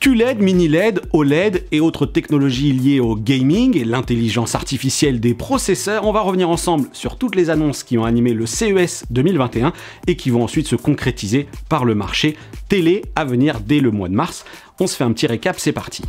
QLED, mini-LED, OLED et autres technologies liées au gaming et l'intelligence artificielle des processeurs, on va revenir ensemble sur toutes les annonces qui ont animé le CES 2021 et qui vont ensuite se concrétiser par le marché télé à venir dès le mois de mars. On se fait un petit récap, c'est parti.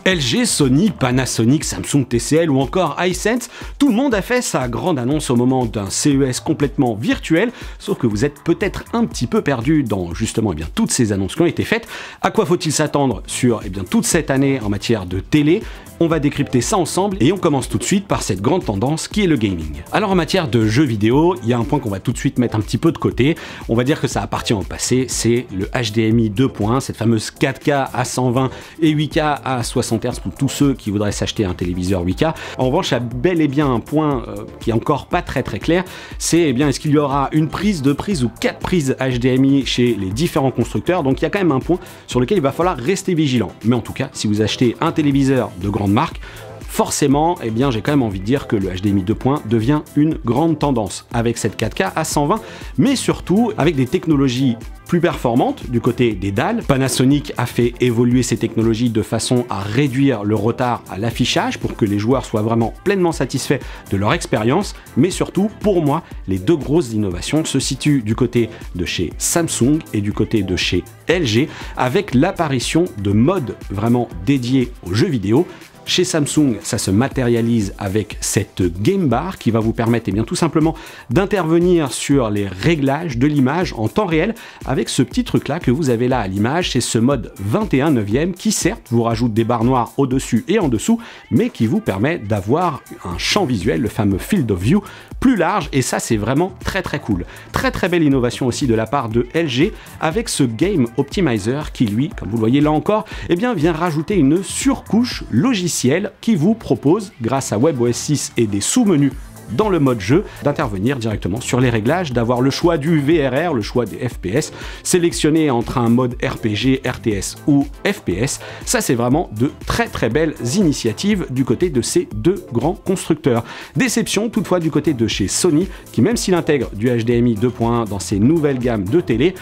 LG, Sony, Panasonic, Samsung, TCL ou encore Hisense, tout le monde a fait sa grande annonce au moment d'un CES complètement virtuel, sauf que vous êtes peut-être un petit peu perdu dans justement toutes ces annonces qui ont été faites. À quoi faut-il s'attendre sur toute cette année en matière de télé? On va décrypter ça ensemble et on commence tout de suite par cette grande tendance qui est le gaming. Alors en matière de jeux vidéo, il y a un point qu'on va tout de suite mettre un petit peu de côté. On va dire que ça appartient au passé, c'est le HDMI 2.1, cette fameuse 4K à 120 et 8K à 60 Hz pour tous ceux qui voudraient s'acheter un téléviseur 8K. En revanche, il y a bel et bien un point qui est encore pas très clair, c'est est-ce qu'il y aura une prise, 2 prises ou 4 prises HDMI chez les différents constructeurs. Donc il y a quand même un point sur lequel il va falloir rester vigilant. Mais en tout cas, si vous achetez un téléviseur de grande marque, forcément, j'ai quand même envie de dire que le HDMI 2.1 devient une grande tendance avec cette 4K à 120, mais surtout avec des technologies plus performantes du côté des dalles. Panasonic a fait évoluer ces technologies de façon à réduire le retard à l'affichage pour que les joueurs soient vraiment pleinement satisfaits de leur expérience, mais surtout, pour moi, les deux grosses innovations se situent du côté de chez Samsung et du côté de chez LG, avec l'apparition de modes vraiment dédiés aux jeux vidéo. Chez Samsung, ça se matérialise avec cette Game Bar qui va vous permettre tout simplement d'intervenir sur les réglages de l'image en temps réel avec ce petit truc là que vous avez là à l'image. C'est ce mode 21/9 qui certes vous rajoute des barres noires au-dessus et en dessous, mais qui vous permet d'avoir un champ visuel, le fameux field of view, plus large, et ça c'est vraiment très cool. Très belle innovation aussi de la part de LG avec ce Game Optimizer qui lui, comme vous le voyez là encore, vient rajouter une surcouche logicielle qui vous propose, grâce à WebOS 6 et des sous-menus dans le mode jeu, d'intervenir directement sur les réglages, d'avoir le choix du VRR, le choix des FPS, sélectionner entre un mode RPG, RTS ou FPS. Ça c'est vraiment de très belles initiatives du côté de ces deux grands constructeurs. Déception toutefois du côté de chez Sony, qui même s'il intègre du HDMI 2.1 dans ses nouvelles gammes de télé,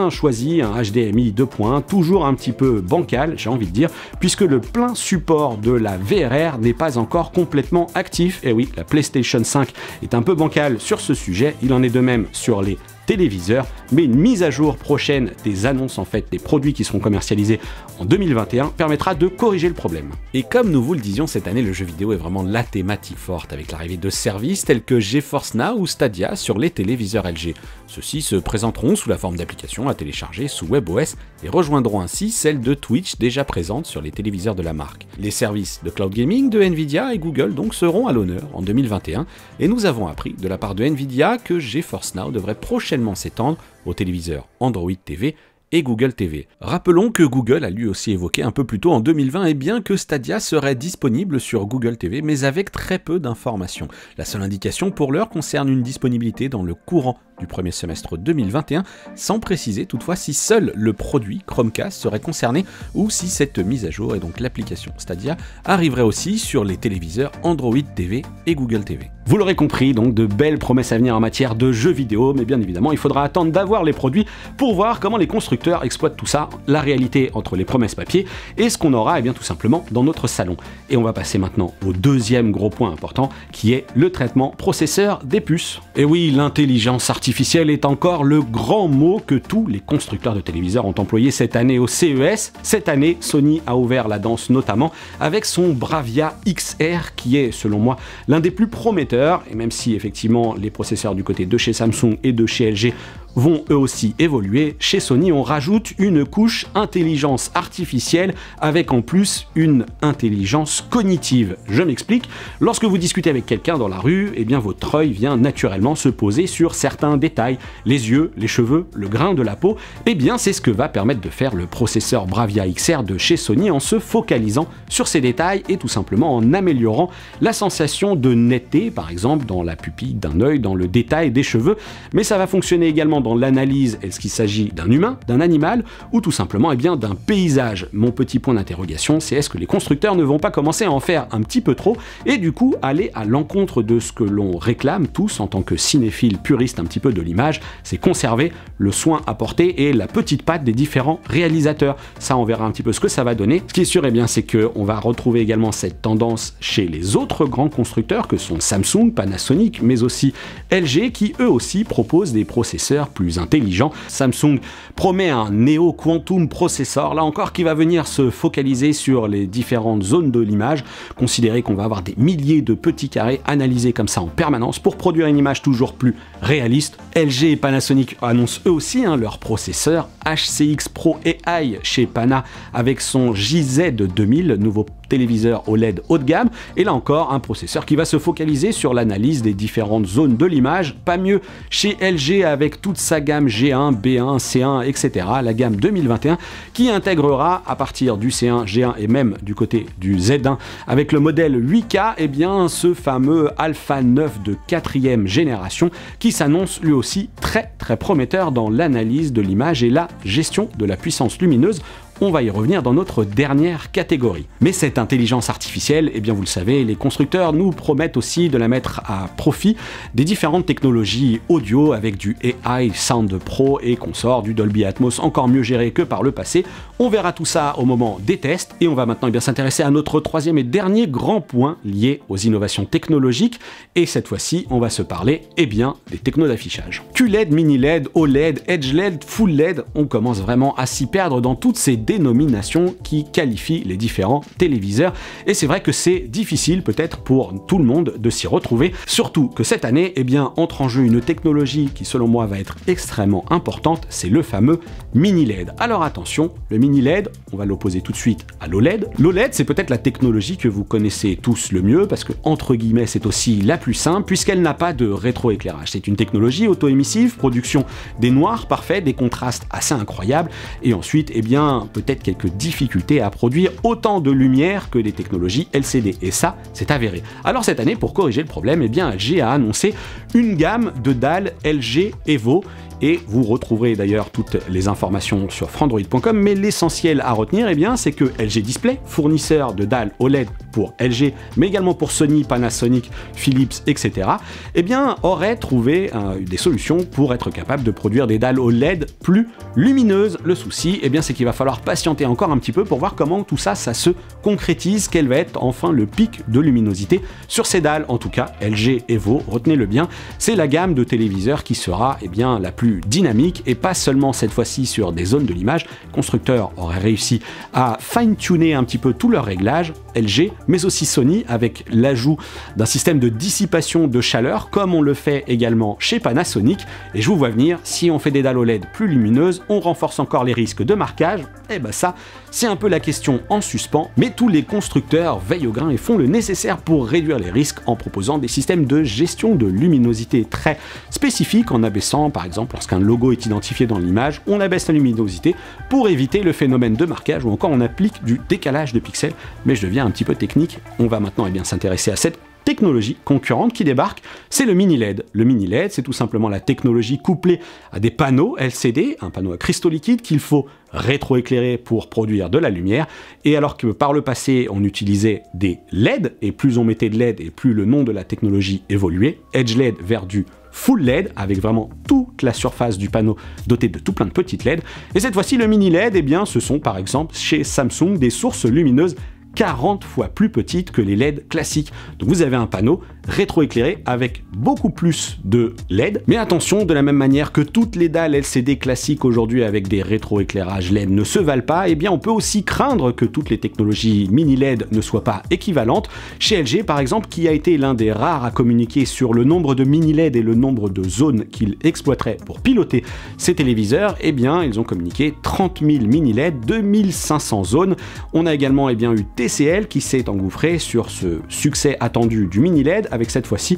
choisit un HDMI 2.1 toujours un petit peu bancal, j'ai envie de dire, puisque le plein support de la VRR n'est pas encore complètement actif. Et oui, la PlayStation 5 est un peu bancal sur ce sujet, il en est de même sur les téléviseurs, mais une mise à jour prochaine des annonces des produits qui seront commercialisés en 2021 permettra de corriger le problème. Et comme nous vous le disions, cette année le jeu vidéo est vraiment la thématique forte avec l'arrivée de services tels que GeForce Now ou Stadia sur les téléviseurs LG. Ceux-ci se présenteront sous la forme d'applications à télécharger sous WebOS et rejoindront ainsi celle de Twitch déjà présente sur les téléviseurs de la marque. Les services de cloud gaming de Nvidia et Google donc seront à l'honneur en 2021 et nous avons appris de la part de Nvidia que GeForce Now devrait prochainement s'étendre aux téléviseurs Android TV et Google TV. Rappelons que Google a lui aussi évoqué un peu plus tôt en 2020 que Stadia serait disponible sur Google TV, mais avec très peu d'informations. La seule indication pour l'heure concerne une disponibilité dans le courant du premier semestre 2021, sans préciser toutefois si seul le produit Chromecast serait concerné ou si cette mise à jour et donc l'application Stadia arriverait aussi sur les téléviseurs Android TV et Google TV. Vous l'aurez compris, donc de belles promesses à venir en matière de jeux vidéo, mais bien évidemment il faudra attendre d'avoir les produits pour voir comment les constructeurs exploitent tout ça, la réalité entre les promesses papier et ce qu'on aura tout simplement dans notre salon. Et on va passer maintenant au deuxième gros point important qui est le traitement processeur des puces. Et oui, l'intelligence artificielle est encore le grand mot que tous les constructeurs de téléviseurs ont employé cette année au CES. Cette année, Sony a ouvert la danse notamment avec son Bravia XR qui est selon moi l'un des plus prometteurs, et même si effectivement les processeurs du côté de chez Samsung et de chez LG vont eux aussi évoluer, chez Sony on rajoute une couche intelligence artificielle avec en plus une intelligence cognitive. Je m'explique, lorsque vous discutez avec quelqu'un dans la rue, votre œil vient naturellement se poser sur certains détails, les yeux, les cheveux, le grain de la peau, c'est ce que va permettre de faire le processeur Bravia XR de chez Sony en se focalisant sur ces détails et tout simplement en améliorant la sensation de netteté, par exemple dans la pupille d'un œil, dans le détail des cheveux, mais ça va fonctionner également dans l'analyse, est-ce qu'il s'agit d'un humain, d'un animal, ou tout simplement d'un paysage? Mon petit point d'interrogation, c'est est-ce que les constructeurs ne vont pas commencer à en faire un petit peu trop, et du coup aller à l'encontre de ce que l'on réclame tous en tant que cinéphiles puristes un petit peu de l'image, c'est conserver le soin apporté et la petite patte des différents réalisateurs. Ça, on verra un petit peu ce que ça va donner. Ce qui est sûr, c'est qu'on va retrouver également cette tendance chez les autres grands constructeurs que sont Samsung, Panasonic, mais aussi LG, qui eux aussi proposent des processeurs plus intelligents. Samsung promet un Neo Quantum processor, là encore, qui va venir se focaliser sur les différentes zones de l'image. Considérez qu'on va avoir des milliers de petits carrés analysés comme ça en permanence pour produire une image toujours plus réaliste. LG et Panasonic annoncent eux aussi leur processeur HCX Pro AI chez Pana avec son JZ2000, nouveau téléviseur OLED haut de gamme, et là encore un processeur qui va se focaliser sur l'analyse des différentes zones de l'image, pas mieux chez LG avec toute sa gamme G1, B1, C1, etc., la gamme 2021 qui intégrera à partir du C1, G1 et même du côté du Z1 avec le modèle 8K, ce fameux Alpha 9 de 4e génération qui s'annonce lui aussi très prometteur dans l'analyse de l'image et la gestion de la puissance lumineuse. On va y revenir dans notre dernière catégorie. Mais cette intelligence artificielle, vous le savez, les constructeurs nous promettent aussi de la mettre à profit des différentes technologies audio avec du AI Sound Pro et consorts, du Dolby Atmos encore mieux géré que par le passé. On verra tout ça au moment des tests et on va maintenant s'intéresser à notre troisième et dernier grand point lié aux innovations technologiques. Et cette fois-ci, on va se parler des technos d'affichage. QLED, mini LED, OLED, Edge LED, Full LED, on commence vraiment à s'y perdre dans toutes ces dénominations qui qualifient les différents téléviseurs, et c'est vrai que c'est difficile peut-être pour tout le monde de s'y retrouver, surtout que cette année entre en jeu une technologie qui selon moi va être extrêmement importante, c'est le fameux mini LED. Alors attention, le mini LED, on va l'opposer tout de suite à l'OLED. L'OLED, c'est peut-être la technologie que vous connaissez tous le mieux parce que entre guillemets c'est aussi la plus simple puisqu'elle n'a pas de rétroéclairage. C'est une technologie auto-émissive, production des noirs parfaits, des contrastes assez incroyables, et ensuite peut-être quelques difficultés à produire autant de lumière que des technologies LCD, et ça, c'est avéré. Alors cette année, pour corriger le problème, LG a annoncé une gamme de dalles LG Evo, et vous retrouverez d'ailleurs toutes les informations sur frandroid.com, mais l'essentiel à retenir, c'est que LG Display, fournisseur de dalles OLED pour LG, mais également pour Sony, Panasonic, Philips, etc., aurait trouvé des solutions pour être capable de produire des dalles OLED plus lumineuses. Le souci, c'est qu'il va falloir patienter encore un petit peu pour voir comment tout ça se concrétise, quel va être enfin le pic de luminosité sur ces dalles. En tout cas, LG Evo, retenez-le bien, c'est la gamme de téléviseurs qui sera la plus dynamique, et pas seulement cette fois-ci sur des zones de l'image. Le constructeur aurait réussi à fine-tuner un petit peu tous leurs réglages, LG, mais aussi Sony, avec l'ajout d'un système de dissipation de chaleur, comme on le fait également chez Panasonic. Et je vous vois venir, si on fait des dalles OLED plus lumineuses, on renforce encore les risques de marquage. Ça, c'est un peu la question en suspens, mais tous les constructeurs veillent au grain et font le nécessaire pour réduire les risques en proposant des systèmes de gestion de luminosité très spécifiques, en abaissant, par exemple, lorsqu'un logo est identifié dans l'image, on abaisse la luminosité pour éviter le phénomène de marquage, ou encore on applique du décalage de pixels. Mais je deviens un petit peu technique, on va maintenant s'intéresser à cette technologie concurrente qui débarque, c'est le mini LED. Le mini LED, c'est tout simplement la technologie couplée à des panneaux LCD, un panneau à cristaux liquides qu'il faut rétroéclairer pour produire de la lumière, et alors que par le passé on utilisait des LED, et plus on mettait de LED et plus le nom de la technologie évoluait, Edge LED vers du Full LED, avec vraiment toute la surface du panneau dotée de tout plein de petites LED, et cette fois-ci le mini LED, ce sont par exemple chez Samsung des sources lumineuses 40 fois plus petites que les LED classiques. Donc vous avez un panneau rétroéclairé avec beaucoup plus de LED. Mais attention, de la même manière que toutes les dalles LCD classiques aujourd'hui avec des rétroéclairages LED ne se valent pas, on peut aussi craindre que toutes les technologies mini LED ne soient pas équivalentes. Chez LG par exemple, qui a été l'un des rares à communiquer sur le nombre de mini LED et le nombre de zones qu'il exploiterait pour piloter ses téléviseurs, ils ont communiqué 30 000 mini LED, 2500 zones. On a également eu TCL qui s'est engouffré sur ce succès attendu du mini LED avec cette fois-ci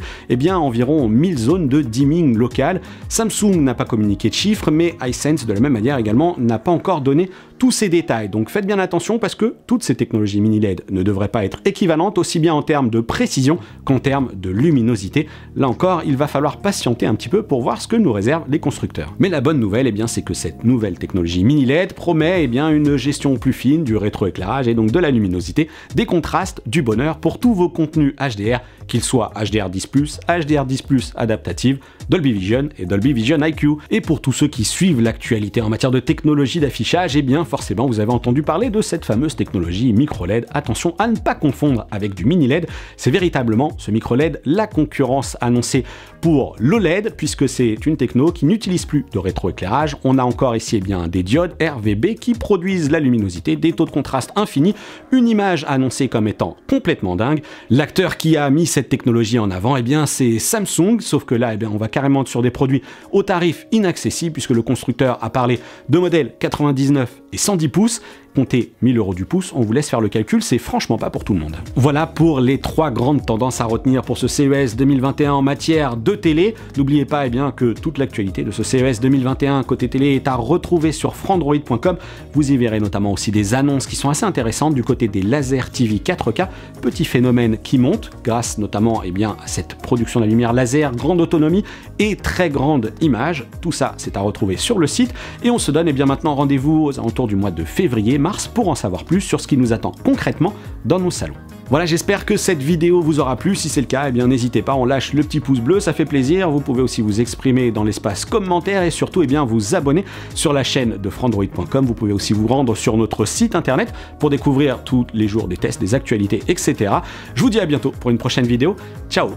environ 1000 zones de dimming local. Samsung n'a pas communiqué de chiffres, mais Hisense de la même manière également n'a pas encore donné tous ces détails. Donc faites bien attention parce que toutes ces technologies mini LED ne devraient pas être équivalentes aussi bien en termes de précision qu'en termes de luminosité. Là encore, il va falloir patienter un petit peu pour voir ce que nous réservent les constructeurs. Mais la bonne nouvelle, c'est que cette nouvelle technologie mini LED promet une gestion plus fine du rétroéclairage et donc de la luminosité, des contrastes, du bonheur pour tous vos contenus HDR, qu'ils soient HDR10+, HDR10+ adaptative, Dolby Vision et Dolby Vision IQ. Et pour tous ceux qui suivent l'actualité en matière de technologie d'affichage, forcément vous avez entendu parler de cette fameuse technologie micro LED. Attention à ne pas confondre avec du mini LED, c'est véritablement ce micro LED la concurrence annoncée pour l'OLED, puisque c'est une techno qui n'utilise plus de rétroéclairage. On a encore ici des diodes RVB qui produisent la luminosité, des taux de contraste infinis, une image annoncée comme étant complètement dingue. L'acteur qui a mis cette technologie en avant, c'est Samsung, sauf que là, on va carrément être sur des produits au tarif inaccessible, puisque le constructeur a parlé de modèles 99 et 110 pouces. Comptez 1000 € du pouce, on vous laisse faire le calcul, c'est franchement pas pour tout le monde. Voilà pour les 3 grandes tendances à retenir pour ce CES 2021 en matière de télé. N'oubliez pas que toute l'actualité de ce CES 2021 côté télé est à retrouver sur frandroid.com. Vous y verrez notamment aussi des annonces qui sont assez intéressantes du côté des laser TV 4K, petit phénomène qui monte grâce notamment à cette production de la lumière laser, grande autonomie et très grande image. Tout ça, c'est à retrouver sur le site et on se donne maintenant rendez-vous aux alentours du mois de février-mars pour en savoir plus sur ce qui nous attend concrètement dans nos salons. Voilà, j'espère que cette vidéo vous aura plu. Si c'est le cas, n'hésitez pas, on lâche le petit pouce bleu, ça fait plaisir. Vous pouvez aussi vous exprimer dans l'espace commentaire et surtout vous abonner sur la chaîne de frandroid.com. Vous pouvez aussi vous rendre sur notre site internet pour découvrir tous les jours des tests, des actualités, etc. Je vous dis à bientôt pour une prochaine vidéo. Ciao!